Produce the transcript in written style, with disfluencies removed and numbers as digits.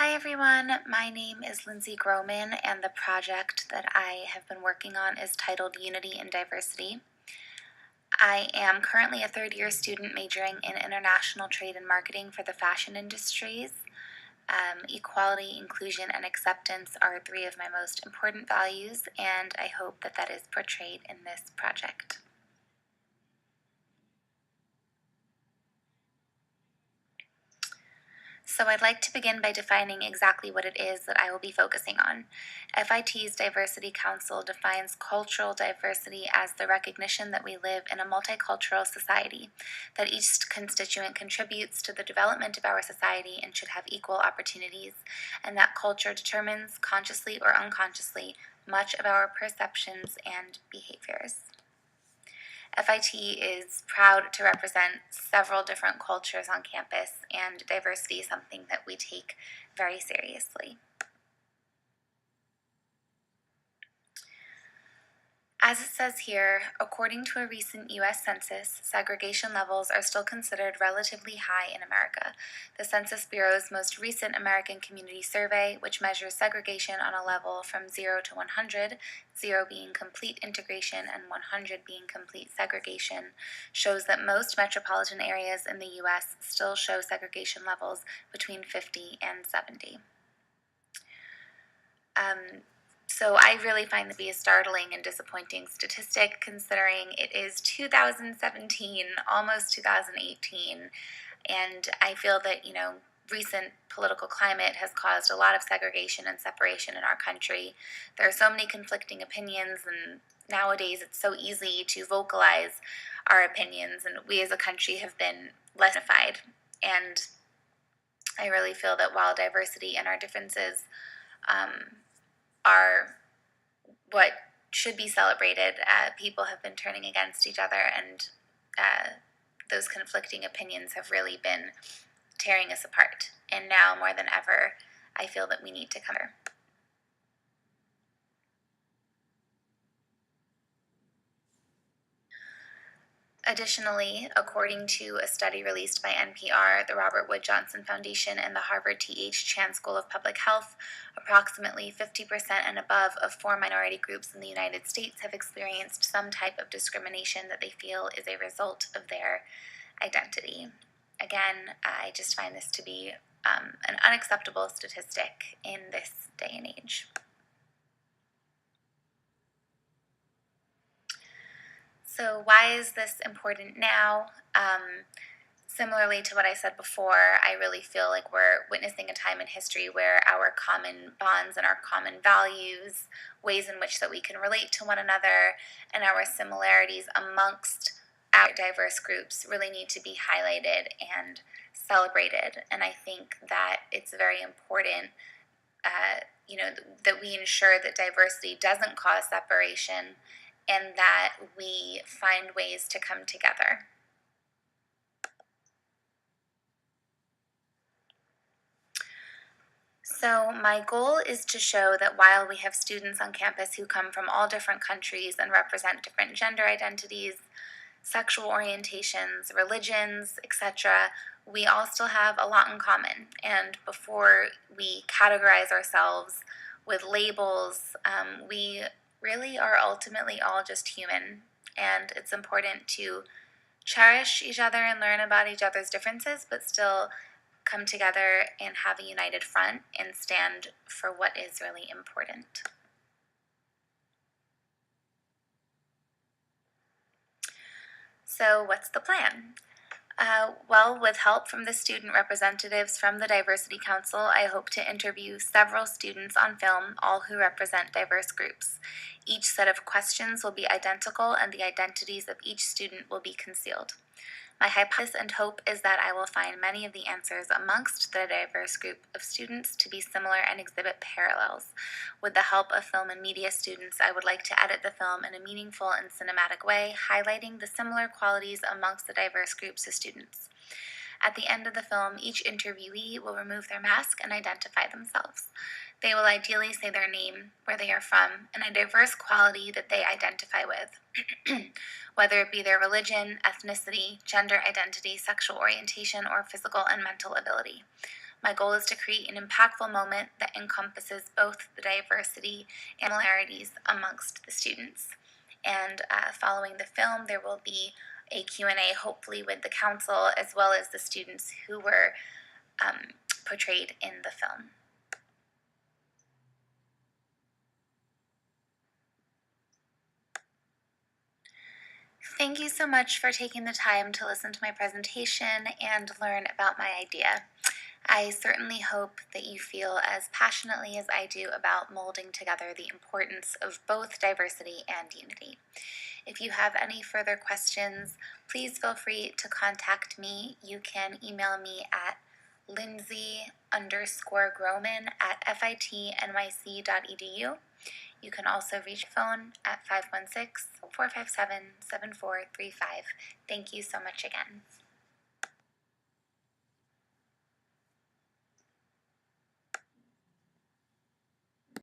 Hi everyone, my name is Lindsay Groman and the project that I have been working on is titled Unity in Diversity. I am currently a third-year student majoring in international trade and marketing for the fashion industries. Equality, inclusion, and acceptance are three of my most important values, and I hope that that is portrayed in this project. So I'd like to begin by defining exactly what it is that I will be focusing on. FIT's Diversity Council defines cultural diversity as the recognition that we live in a multicultural society, that each constituent contributes to the development of our society and should have equal opportunities, and that culture determines, consciously or unconsciously, much of our perceptions and behaviors. FIT is proud to represent several different cultures on campus, and diversity is something that we take very seriously. As it says here, according to a recent U.S. census, segregation levels are still considered relatively high in America. The Census Bureau's most recent American Community Survey, which measures segregation on a level from 0 to 100, 0 being complete integration and 100 being complete segregation, shows that most metropolitan areas in the U.S. still show segregation levels between 50 and 70. So I really find that to be a startling and disappointing statistic, considering it is 2017, almost 2018, and I feel that, recent political climate has caused a lot of segregation and separation in our country. There are so many conflicting opinions, and nowadays it's so easy to vocalize our opinions, and we as a country have been less unified. And I really feel that while diversity and our differences are what should be celebrated, people have been turning against each other, and those conflicting opinions have really been tearing us apart. And now more than ever, I feel that we need to come together. Additionally, according to a study released by NPR, the Robert Wood Johnson Foundation, and the Harvard T.H. Chan School of Public Health, approximately 50% and above of 4 minority groups in the United States have experienced some type of discrimination that they feel is a result of their identity. Again, I just find this to be an unacceptable statistic in this day and age. So why is this important now? Similarly to what I said before, I really feel like we're witnessing a time in history where our common bonds and our common values, ways in which that we can relate to one another, and our similarities amongst our diverse groups really need to be highlighted and celebrated. And I think that it's very important that we ensure that diversity doesn't cause separation and that we find ways to come together. So my goal is to show that while we have students on campus who come from all different countries and represent different gender identities, sexual orientations, religions, etc., we all still have a lot in common. And before we categorize ourselves with labels, we really are ultimately all just human. And it's important to cherish each other and learn about each other's differences, but still come together and have a united front and stand for what is really important. So what's the plan? Well, with help from the student representatives from the Diversity Council, I hope to interview several students on film, all who represent diverse groups. Each set of questions will be identical, and the identities of each student will be concealed. My hypothesis and hope is that I will find many of the answers amongst the diverse group of students to be similar and exhibit parallels. With the help of film and media students, I would like to edit the film in a meaningful and cinematic way, highlighting the similar qualities amongst the diverse groups of students. At the end of the film, each interviewee will remove their mask and identify themselves. They will ideally say their name, where they are from, and a diverse quality that they identify with, whether it be their religion, ethnicity, gender identity, sexual orientation, or physical and mental ability. My goal is to create an impactful moment that encompasses both the diversity and similarities amongst the students. And following the film, there will be a Q&A, hopefully with the council as well as the students who were portrayed in the film. Thank you so much for taking the time to listen to my presentation and learn about my idea. I certainly hope that you feel as passionately as I do about molding together the importance of both diversity and unity. If you have any further questions, please feel free to contact me. You can email me at lindsay_groman@fitnyc.edu. You can also reach my phone at 516-457-7435. Thank you so much again.